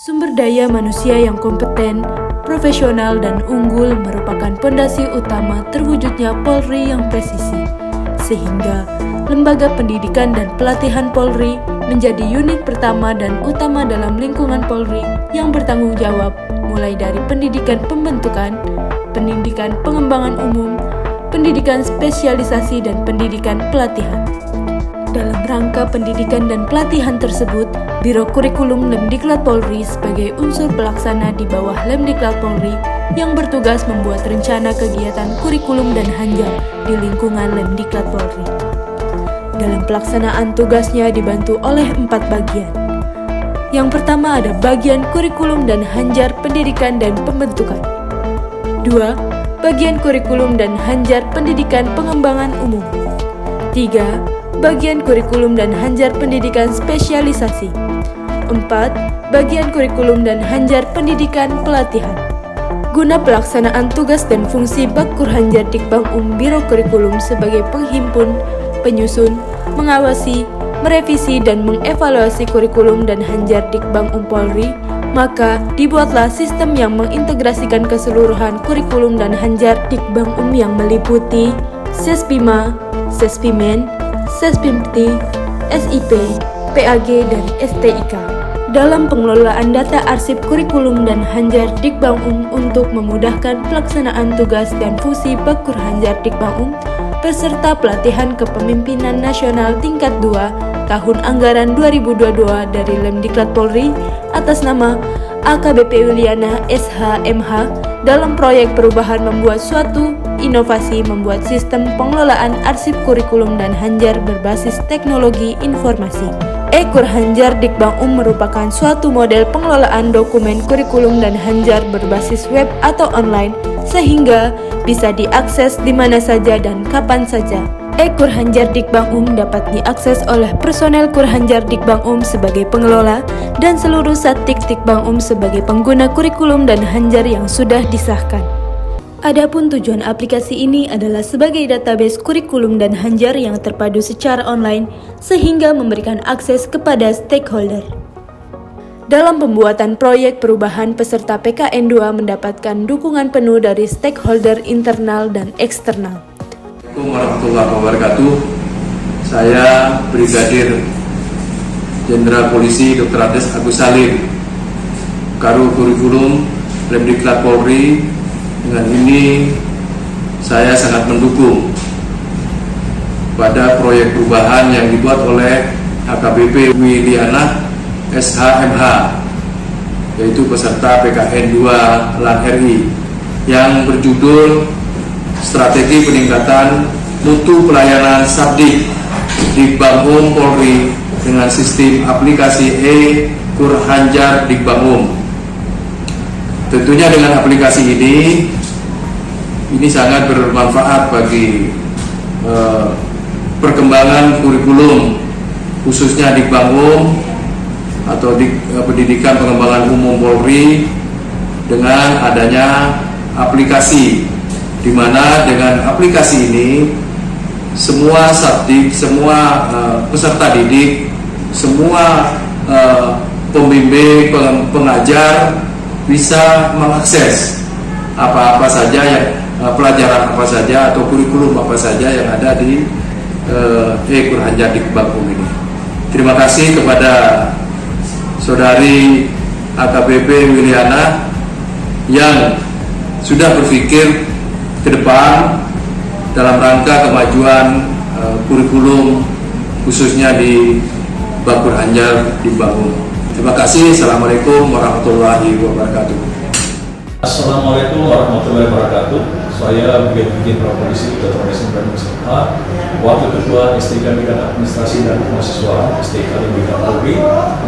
Sumber daya manusia yang kompeten, profesional, dan unggul merupakan pondasi utama terwujudnya Polri yang presisi, sehingga Lembaga Pendidikan dan Pelatihan Polri menjadi unit pertama dan utama dalam lingkungan Polri yang bertanggung jawab mulai dari pendidikan pembentukan, pendidikan pengembangan umum, pendidikan spesialisasi, dan pendidikan pelatihan. Dalam rangka pendidikan dan pelatihan tersebut, Biro Kurikulum Lemdiklat Polri sebagai unsur pelaksana di bawah Lemdiklat Polri yang bertugas membuat rencana kegiatan kurikulum dan hanjar di lingkungan Lemdiklat Polri. Dalam pelaksanaan tugasnya dibantu oleh 4 bagian. Yang pertama ada bagian kurikulum dan hanjar pendidikan dan pembentukan. 2. Bagian kurikulum dan hanjar pendidikan pengembangan umum. 3. Bagian kurikulum dan hanjar pendidikan spesialisasi. 4. Bagian kurikulum dan hanjar pendidikan pelatihan. Guna pelaksanaan tugas dan fungsi Bakkurhanjar Dikbang Biro Kurikulum sebagai penghimpun, penyusun, mengawasi, merevisi, dan mengevaluasi kurikulum dan hanjar Dikbang Polri, maka dibuatlah sistem yang mengintegrasikan keseluruhan kurikulum dan hanjar Dikbang yang meliputi Sespima, Sespimen, Sespimti, SIP, PAG, dan STIK dalam pengelolaan data arsip kurikulum dan hanjar Dikbang untuk memudahkan pelaksanaan tugas dan fungsi Bakkurhanjar Dikbang beserta pelatihan kepemimpinan nasional tingkat 2 tahun anggaran 2022 dari Lemdiklat Polri atas nama AKBP Yuliana SH.MH dalam proyek perubahan membuat suatu inovasi membuat sistem pengelolaan arsip kurikulum dan hanjar berbasis teknologi informasi. Kurhanjar Dikbang merupakan suatu model pengelolaan dokumen kurikulum dan hanjar berbasis web atau online sehingga bisa diakses di mana saja dan kapan saja. Kurhanjar Dikbang dapat diakses oleh personel Kurhanjar Dikbang sebagai pengelola dan seluruh Satdik Dikbang sebagai pengguna kurikulum dan hanjar yang sudah disahkan. Adapun tujuan aplikasi ini adalah sebagai database kurikulum dan hanjar yang terpadu secara online sehingga memberikan akses kepada stakeholder. Dalam pembuatan proyek perubahan, peserta PKN 2 mendapatkan dukungan penuh dari stakeholder internal dan eksternal. Assalamualaikum warahmatullahi wabarakatuh. Saya Brigadir Jenderal Polisi Dr. Andes Agus Salim, Karu Kurikulum Lemdiklat Polri. Dengan ini saya sangat mendukung pada proyek perubahan yang dibuat oleh AKBP Yuliana SH.MH, yaitu peserta PKN 2 LAN RI, yang berjudul Strategi Peningkatan Mutu Pelayanan Satdik Dikbang Polri dengan sistem aplikasi Kurhanjar Dikbang. Tentunya dengan aplikasi ini sangat bermanfaat bagi perkembangan kurikulum khususnya Dikbang atau pendidikan pengembangan umum Polri dengan adanya aplikasi, di mana dengan aplikasi ini semua satdik, semua peserta didik, semua pembimbing, pengajar bisa mengakses apa-apa saja yang pelajaran apa saja atau kurikulum apa saja yang ada di Kurhanjar Dikbang ini. Terima kasih kepada Saudari AKBP Yuliana yang sudah berpikir ke depan dalam rangka kemajuan kurikulum khususnya di Bakkurhanjar Dikbang. Terima kasih. Assalamualaikum warahmatullahi wabarakatuh. Assalamualaikum warahmatullahi wabarakatuh. Saya Brigadir Jenderal Polisi Dr. Andes Agus Salim, Wakil Ketua STIK Bidang Administrasi dan Kemahasiswaan STIK Lemdiklat Polri,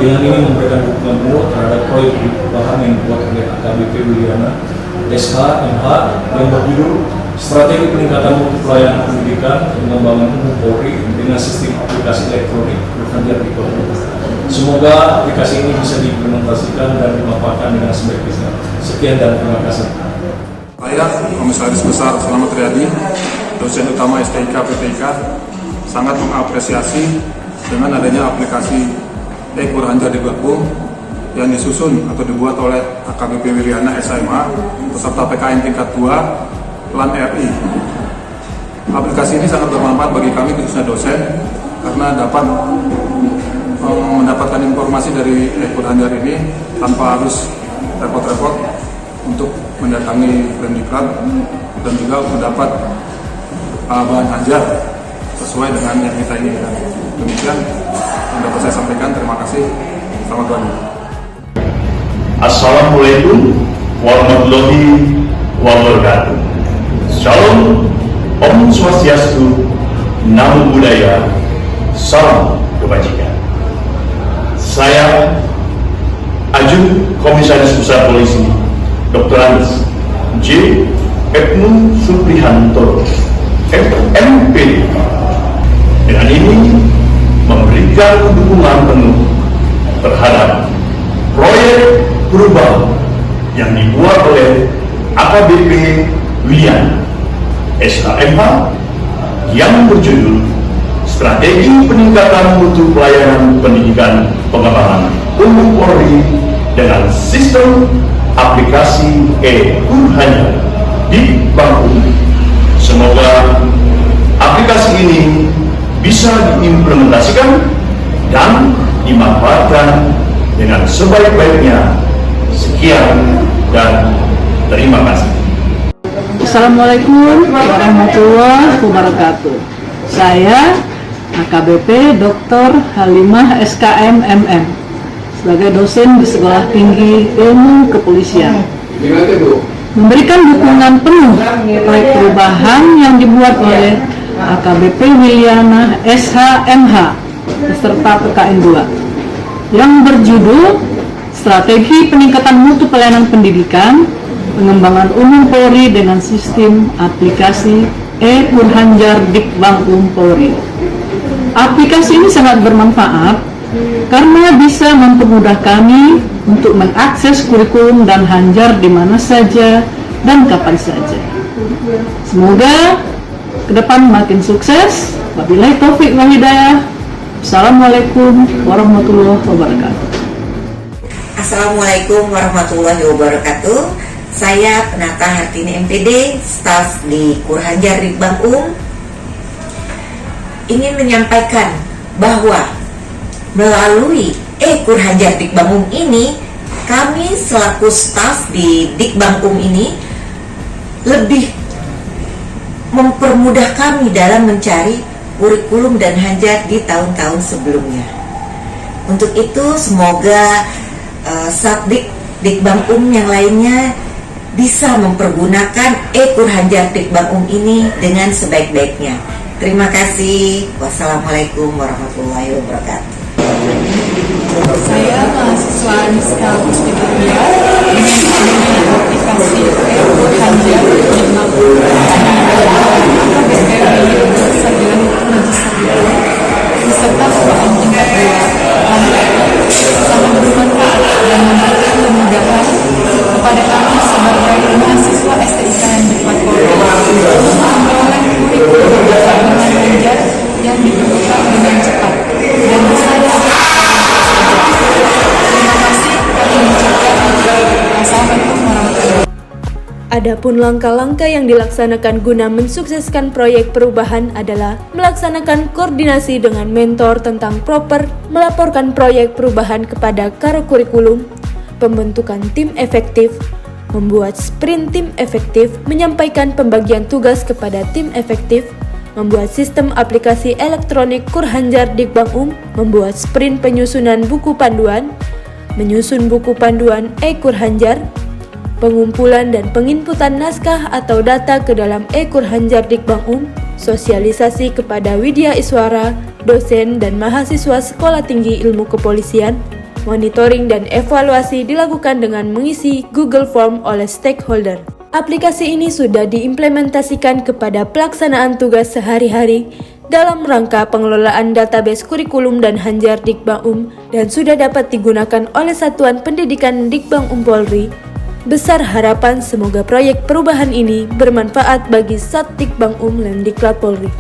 dengan ini memberikan dukungan penuh terhadap proyek perubahan yang dibuat oleh AKBP Yuliana SH.MH yang berjudul Strategi Peningkatan Mutu Pelayanan Pendidikan Pengembangan Umum Polri dengan sistem aplikasi elektronik Kurhanjar Dikbang. Semoga aplikasi ini bisa diimplementasikan dan dimanfaatkan dengan sebaik-baiknya. Sekian dan terima kasih. Saya Komisaris Besar Selamat Riyadi, dosen utama STIK PTIK, sangat mengapresiasi dengan adanya aplikasi e-Kurhanjar Dikbang yang disusun atau dibuat oleh AKBP Wiliana SMA peserta PKN tingkat 2 LAN RI. Aplikasi ini sangat bermanfaat bagi kami khususnya dosen karena dapat mendapatkan informasi dari e-Kurhanjar ini tanpa harus repot-repot untuk mendatangi Kemdiklat dan juga mendapat bahan ajar sesuai dengan yang kita inginkan. Demikian yang dapat saya sampaikan. Terima kasih. Selamat pagi. Assalamualaikum warahmatullahi wabarakatuh. Shalom, Om Swastiastu, Namo Buddhaya, Salam Kebajikan. Saya Ajun Komisaris Besar Polisi Dr. Andes J. Ibnu Suprihanto, MPD, dengan ini memberikan dukungan penuh terhadap proyek perubahan yang dibuat oleh AKBP Wiliana SHMH yang berjudul Strategi Peningkatan Mutu Pelayanan Pendidikan Pengembangan Umum Polri dengan Sistem Aplikasi e-Kurhanjar Dikbang. Semoga aplikasi ini bisa diimplementasikan dan dimanfaatkan dengan sebaik-baiknya. Sekian dan terima kasih. Assalamualaikum warahmatullahi wabarakatuh. Saya AKBP Dr. Halimah SKM MM sebagai dosen di Sekolah Tinggi Ilmu Kepolisian memberikan dukungan penuh proyek perubahan yang dibuat oleh AKBP Wiliana SHMH beserta PKN 2 yang berjudul Strategi Peningkatan Mutu Pelayanan Pendidikan Pengembangan Umum Polri dengan Sistem Aplikasi e-Kurhanjar Dikbang Polri. Aplikasi ini sangat bermanfaat karena bisa mempermudah kami untuk mengakses kurikulum dan hanjar di mana saja dan kapan saja. Semoga ke depan makin sukses. Wabillahi taufik wal hidayah. Assalamualaikum warahmatullahi wabarakatuh. Assalamualaikum warahmatullahi wabarakatuh. Saya Penata Hartini MPD, staf di Kurhanjar Dikbang ingin menyampaikan bahwa melalui e-Kurhanjar Dikbang ini, kami selaku staf di Dikbang ini lebih mempermudah kami dalam mencari kurikulum dan hanjar di tahun-tahun sebelumnya. Untuk itu semoga Satdik Dikbang yang lainnya bisa mempergunakan e-Kurhanjar Dikbang ini dengan sebaik-baiknya. Terima kasih. Wassalamualaikum warahmatullahi wabarakatuh. Saya mahasiswa Niska Puspitria dengan adanya aplikasi e-Kurhanjar Dikbang AKBP Wiliana Sarjana Magister beserta PKN tingkat 2 sangat bermanfaat dan memberikan kemudahan kepada kami sebagai mahasiswa STIK yang berpatologi untuk memperoleh kurikulum dengan hanjar yang diperlukan dengan cepat dan bisa terima kasih kami mengucapkan Assalamualaikum warahmatullahi wabarakatuh. Adapun langkah-langkah yang dilaksanakan guna mensukseskan proyek perubahan adalah melaksanakan koordinasi dengan mentor tentang proper, melaporkan proyek perubahan kepada Karo Kurikulum, pembentukan tim efektif, membuat sprint tim efektif, menyampaikan pembagian tugas kepada tim efektif, membuat sistem aplikasi elektronik Kurhanjar Dikbang membuat sprint penyusunan buku panduan, menyusun buku panduan e-Kurhanjar, pengumpulan dan penginputan naskah atau data ke dalam e-Kurhanjar Dikbang sosialisasi kepada widya iswara, dosen dan mahasiswa Sekolah Tinggi Ilmu Kepolisian, monitoring dan evaluasi dilakukan dengan mengisi Google Form oleh stakeholder. Aplikasi ini sudah diimplementasikan kepada pelaksanaan tugas sehari-hari dalam rangka pengelolaan database kurikulum dan hanjar Dikbang dan sudah dapat digunakan oleh Satuan Pendidikan Dikbang Polri. Besar harapan semoga proyek perubahan ini bermanfaat bagi Sat Dikbang dan Diklat Polri.